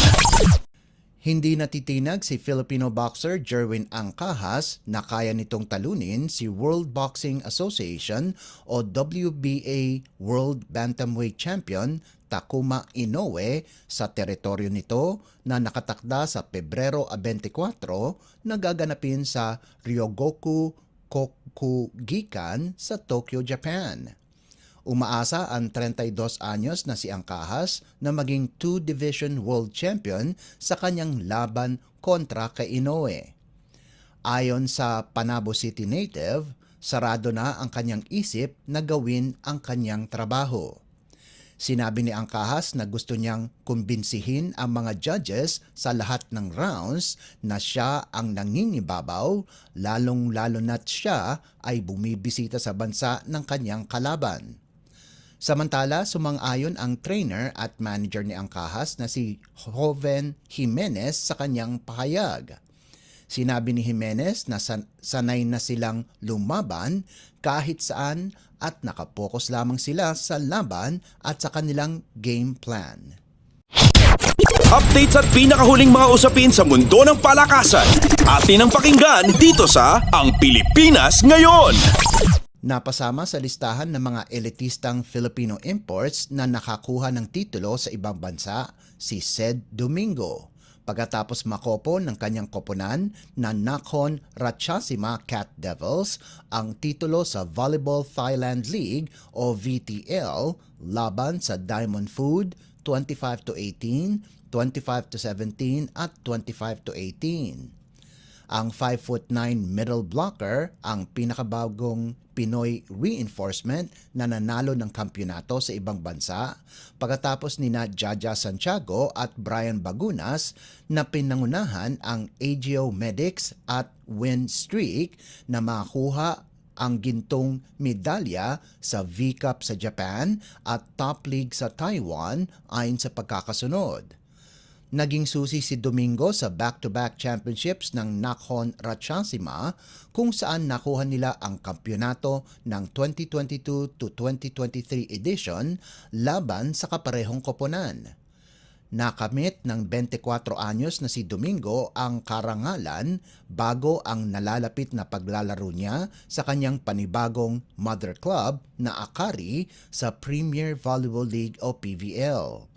Hindi natitinag si Filipino boxer Jerwin Angkahas na kaya nitong talunin si World Boxing Association o WBA World Bantamweight Champion Takuma Inoue sa teritoryo nito na nakatakda sa Pebrero 24 na gaganapin sa Ryogoku Kokugikan sa Tokyo, Japan. Umaasa ang 32 anyos na si Angkahas na maging 2-division world champion sa kanyang laban kontra kay Inoue. Ayon sa Panabo City native, sarado na ang kanyang isip na gawin ang kanyang trabaho. Sinabi ni Angkahas na gusto niyang kumbinsihin ang mga judges sa lahat ng rounds na siya ang nangingibabaw, lalong-lalo na't siya ay bumibisita sa bansa ng kanyang kalaban. Samantala, sumang-ayon ang trainer at manager ni Angkahas na si Joven Jimenez sa kanyang pahayag. Sinabi ni Jimenez na sanay na silang lumaban kahit saan at nakapokus lamang sila sa laban at sa kanilang game plan. Updates at pinakahuling mga usapin sa mundo ng palakasan. Atin ang pakinggan dito sa Ang Pilipinas Ngayon. Napasama sa listahan ng mga elitistang Filipino imports na nakakuha ng titulo sa ibang bansa si Ced Domingo pagkatapos makopo ng kanyang koponan na Nakhon Ratchasima Cat Devils ang titulo sa Volleyball Thailand League o VTL laban sa Diamond Food 25-18, 25-17 at 25-18. Ang 5'9" middle blocker ang pinakabagong Pinoy reinforcement na nanalo ng kampyonato sa ibang bansa pagkatapos nina Jaja Santiago at Brian Bagunas na pinangunahan ang AGO Medics at Win Streak na makakuha ang gintong medalya sa V-Cup sa Japan at Top League sa Taiwan ayon sa pagkakasunod. Naging susi si Domingo sa back-to-back championships ng Nakhon Ratchasima kung saan nakuha nila ang kampyonato ng 2022 to 2023 edition laban sa kaparehong koponan. Nakamit ng 24 anyos na si Domingo ang karangalan bago ang nalalapit na paglalaro niya sa kanyang panibagong mother club na Akari sa Premier Volleyball League o PVL.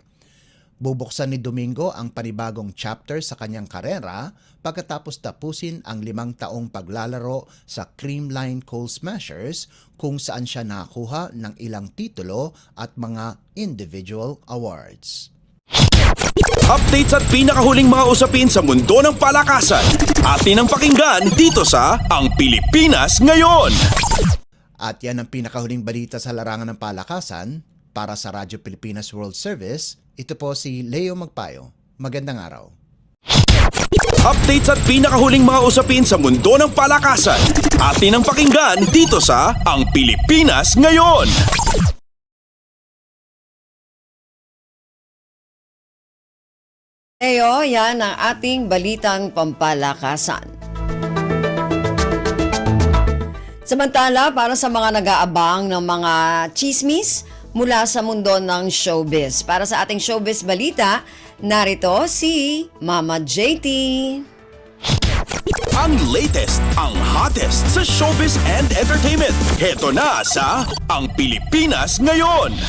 Bubuksan ni Domingo ang panibagong chapter sa kanyang karera pagkatapos tapusin ang 5 taong paglalaro sa Creamline Coal Smashers kung saan siya nakakuha ng ilang titulo at mga individual awards. Updates at pinakahuling mga usapin sa mundo ng palakasan. Atin ang pakinggan dito sa Ang Pilipinas Ngayon. At yan ang pinakahuling balita sa larangan ng palakasan. Para sa Radyo Pilipinas World Service, ito po si Leo Magpayo. Magandang araw. Updates at pinakahuling mga usapin sa mundo ng palakasan. Atin ang pakinggan dito sa Ang Pilipinas Ngayon. Leo, yan ang ating balitang pampalakasan. Samantala, para sa mga nag-aabang ng mga chismis mula sa mundo ng showbiz. Para sa ating showbiz balita, narito si Mama JT. Ang latest, ang hottest sa showbiz and entertainment. Heto na sa Ang Pilipinas Ngayon.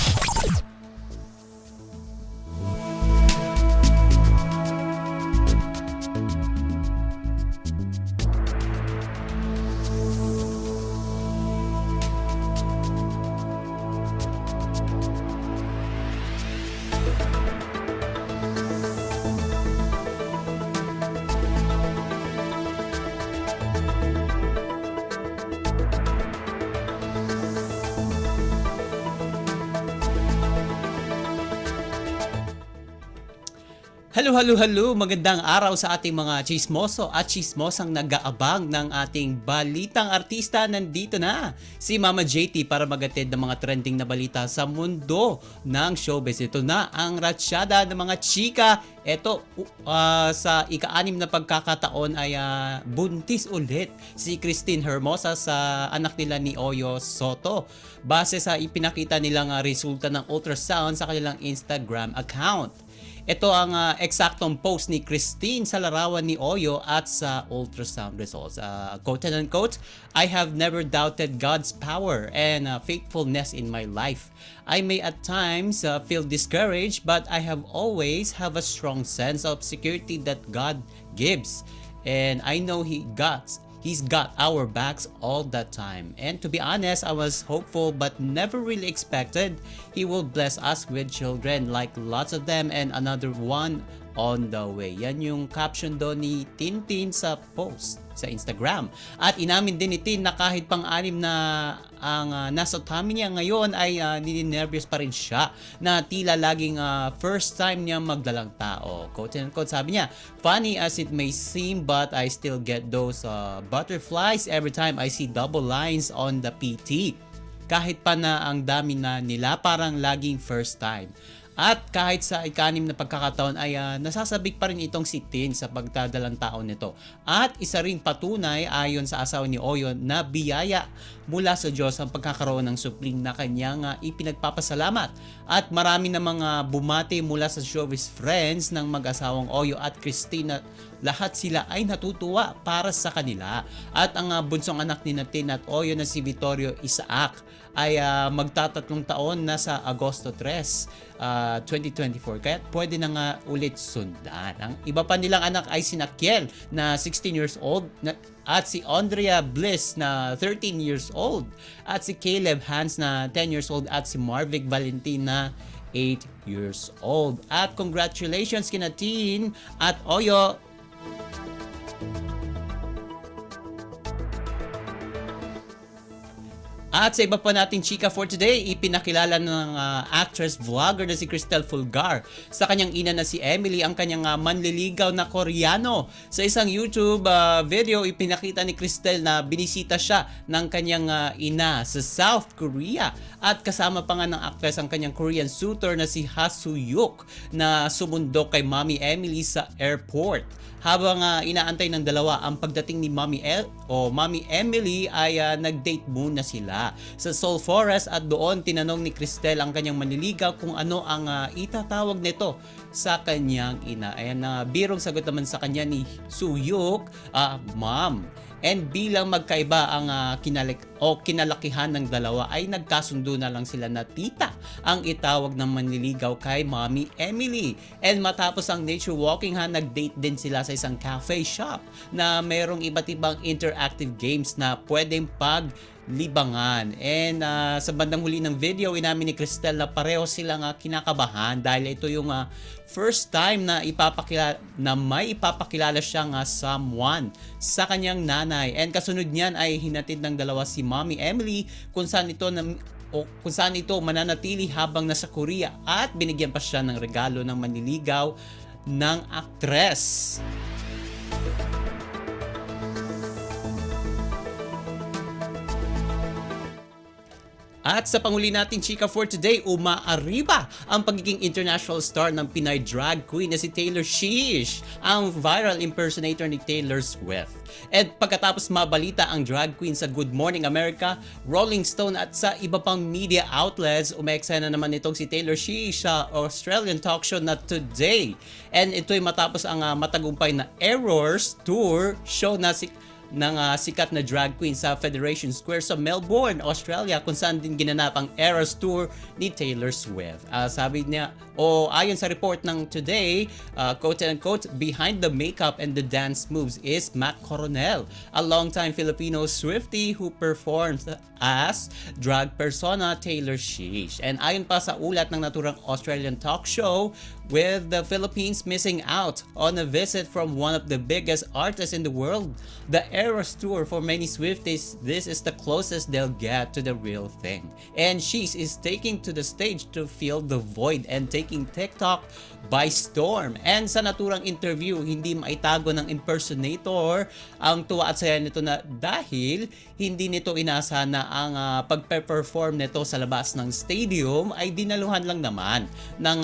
Hello, magandang araw sa ating mga chismoso at chismosang nag-aabang ng ating balitang artista. Nandito na si Mama JT para magatid ng mga trending na balita sa mundo ng showbiz. Ito na ang ratsyada ng mga chika. Ito sa ika-6 na pagkakataon ay buntis ulit si Christine Hermosa sa anak nila ni Oyo Soto. Base sa ipinakita nilang resulta ng ultrasound sa kanilang Instagram account. Ito ang eksaktong post ni Christine sa larawan ni Oyo at sa ultrasound results. Quote and unquote, I have never doubted God's power and faithfulness in my life. I may at times feel discouraged, but I have always have a strong sense of security that God gives. And I know He's got our backs all the time. And to be honest, I was hopeful but never really expected He will bless us with children like lots of them and another one on the way. Yan yung caption doon ni Tintin sa post sa Instagram. At inamin din ni Tin na kahit pang-anim na ang nasa tummy niya ngayon ay nininervyos pa rin siya na tila laging first time niya magdalang tao. Quote and quote, sabi niya, funny as it may seem but I still get those butterflies every time I see double lines on the PT. Kahit pa na ang dami na nila, parang laging first time. At kahit sa ikanim na pagkakataon ay nasasabik pa rin itong si Tin sa pagdadalang taon nito. At isa rin patunay ayon sa asawa ni Oyo na biyaya mula sa Diyos ang pagkakaroon ng supling na kanyang ipinagpapasalamat. At marami na mga bumati mula sa showbiz friends ng mag-asawang Oyo at Christina. Lahat sila ay natutuwa para sa kanila. At ang bunsong anak ni Tin at Oyo na si Vittorio Isaac ay magtatatlong taon na sa Agosto 3, 2024. Kaya pwede na nga ulit sundan. Ang iba pa nilang anak ay si Nakiel na 16 years old at si Andrea Bliss na 13 years old at si Caleb Hans na 10 years old at si Marvic Valentin na 8 years old. At congratulations kina Tin at Oyo. At sa iba pa nating chika for today, ipinakilala ng actress-vlogger na si Cristel Fulgar sa kanyang ina na si Emily ang kanyang manliligaw na Koreano. Sa isang YouTube video, ipinakita ni Cristel na binisita siya ng kanyang ina sa South Korea. At kasama pa nga ng actress ang kanyang Korean suitor na si Ha Soo-yuk na sumundok kay Mommy Emily sa airport. Habang inaantay ng dalawa ang pagdating ni Mommy Emily ay nag-date muna sila sa Seoul Forest at doon tinanong ni Cristel ang kanyang manliligaw kung ano ang itatawag nito sa kanyang ina. Ayan na birong sagot naman sa kanya ni Soo-yuk, Mom. And bilang magkaiba ang kinalakihan ng dalawa ay nagkasundo na lang sila na tita ang itawag ng manliligaw kay Mommy Emily. And matapos ang nature walking nag-date din sila sa isang cafe shop na mayroong iba't ibang interactive games na pwedeng paglibangan. And sa bandang huli ng video, inamin ni Cristel na pareho silang kinakabahan dahil ito yung first time na may ipapakilala siyang someone sa kanyang nanay. And kasunod niyan ay hinatid ng dalawa si Mommy Emily kung saan ito mananatili habang nasa Korea at binigyan pa siya ng regalo ng manliligaw ng aktres. At sa panghuli nating chika for today, umaariba ang pagiging international star ng Pinay drag queen na si Taylor Swift, ang viral impersonator ni Taylor Swift. At pagkatapos mabalita ang drag queen sa Good Morning America, Rolling Stone at sa iba pang media outlets, umeksena naman itong si Taylor Swift sa Australian talk show na Today. And ito'y matapos ang matagumpay na Errors Tour show na ng sikat na drag queen sa Federation Square sa Melbourne, Australia, kung saan din ginanap ang Eras Tour ni Taylor Swift. Sabi niya, ayon sa report ng Today, quote and quote, behind the makeup and the dance moves is Matt Coronel, a longtime Filipino Swiftie who performs as drag persona Taylor Swift. And ayon pa sa ulat ng naturang Australian talk show, with the Philippines missing out on a visit from one of the biggest artists in the world, the Eras Tour for many Swifties, this is the closest they'll get to the real thing. And she is taking to the stage to fill the void and taking TikTok by storm. And sa naturang interview, hindi maitago ng impersonator ang tuwa at saya nito na dahil hindi nito inasa na ang pagpe-perform nito sa labas ng stadium ay dinaluhan lang naman ng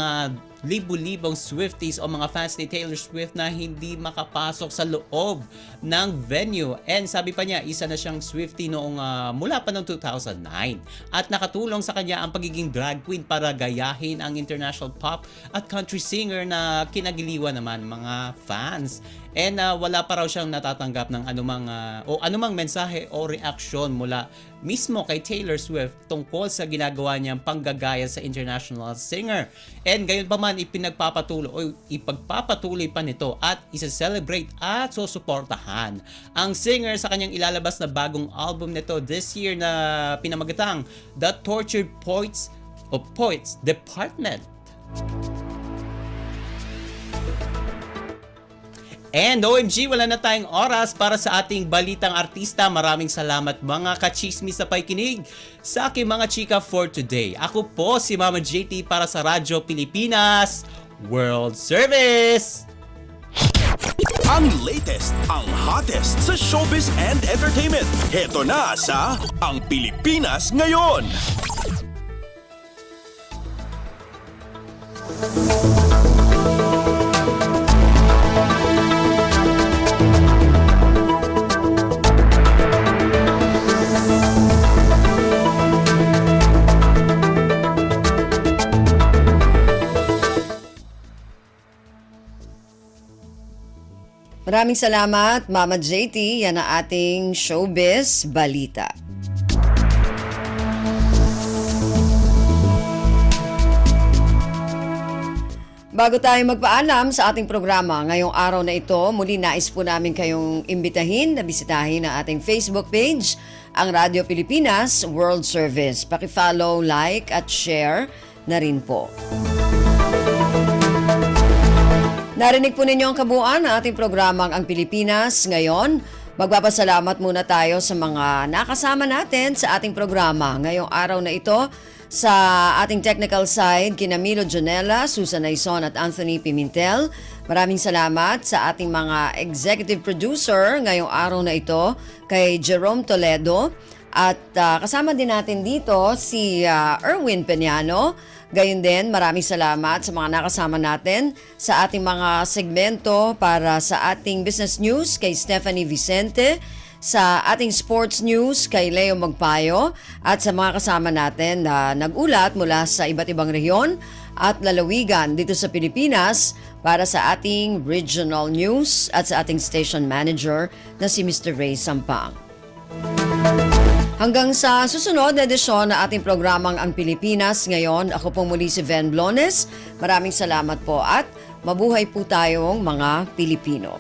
libu-libong Swifties o mga fans ni Taylor Swift na hindi makapasok sa loob ng venue. And sabi pa niya, isa na siyang Swiftie noong mula pa noong 2009. At nakatulong sa kanya ang pagiging drag queen para gayahin ang international pop at country singer na kinagiliwan naman mga fans. And wala pa raw siyang natatanggap ng anumang mensahe o reaksyon mula mismo kay Taylor Swift tungkol sa ginagawa niyang panggagaya sa international singer. And gayon pa man ipagpapatuloy pa nito at isa-celebrate at susuportahan ang singer sa kanyang ilalabas na bagong album nito this year na pinamagatang The Tortured Poets Department. And OMG, wala na tayong oras para sa ating balitang artista. Maraming salamat mga kachismis sa pakikinig sa aking mga chika for today. Ako po si Mama JT para sa Radyo Pilipinas World Service. Ang latest, ang hottest sa showbiz and entertainment. Heto na sa Ang Pilipinas Ngayon. Maraming salamat, Mama JT. Yan ang ating showbiz balita. Bago tayo magpaalam sa ating programa ngayong araw na ito, muli nais po namin kayong imbitahin na bisitahin ang ating Facebook page, ang Radyo Pilipinas World Service. Paki-follow, like at share na rin po. Narinig po ninyo ang kabuuan ng ating programang Ang Pilipinas Ngayon. Magpapasalamat muna tayo sa mga nakasama natin sa ating programa ngayong araw na ito. Sa ating technical side, kina Milo Jonella, Susan Aison at Anthony Pimentel. Maraming salamat sa ating mga executive producer ngayong araw na ito, kay Jerome Toledo. At kasama din natin dito si Erwin Peñano. Gayun din, maraming salamat sa mga nakasama natin sa ating mga segmento para sa ating business news kay Stephanie Vicente, sa ating sports news kay Leo Magpayo, at sa mga kasama natin na nag-ulat mula sa iba't ibang rehiyon at lalawigan dito sa Pilipinas para sa ating regional news at sa ating station manager na si Mr. Ray Sampang. Hanggang sa susunod na edisyon na ating programang Ang Pilipinas Ngayon, ako pong muli si Ven Blones. Maraming salamat po at mabuhay po tayong mga Pilipino.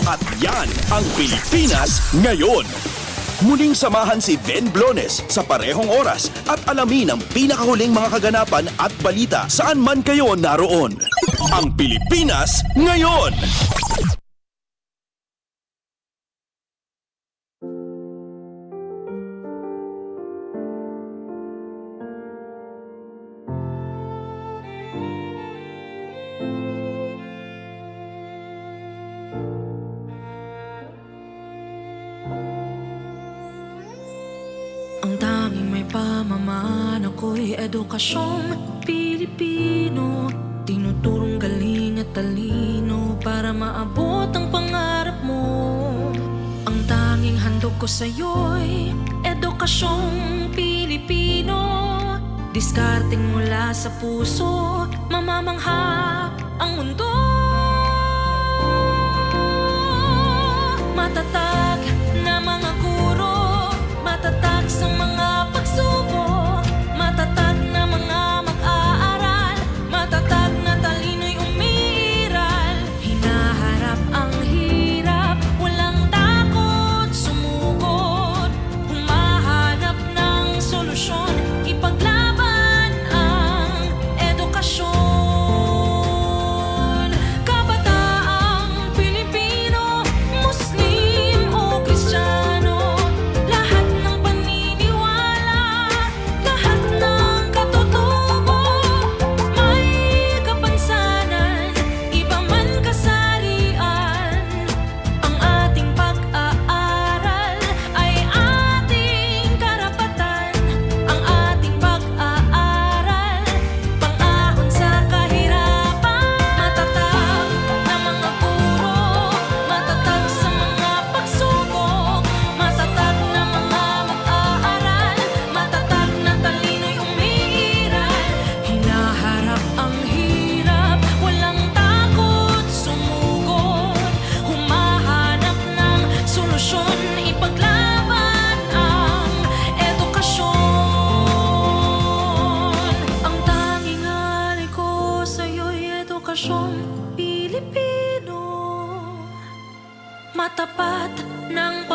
At yan ang Pilipinas Ngayon. Muling samahan si Ven Blones sa parehong oras at alamin ang pinakahuling mga kaganapan at balita saan man kayo naroon. Ang Pilipinas Ngayon. Ang tanging may pamamaan ako'y edukasyong Pilipino. Tinuturong galing at talino para maabot ang pangarap mo. Ang tanging handog ko sa'yo'y edukasyong Pilipino. Diskarteng mula sa puso, mamamangha ang mundo. Matatag na mga guro, matatag sa mga pagsubok, matatag na mga mag-aaral, matatag na talino'y umiiral. Hinaharap ang hirap, walang takot sumugod, humahanap ng solusyon, ipaglaban ang edukasyon. nasyong Pilipino, matapat ng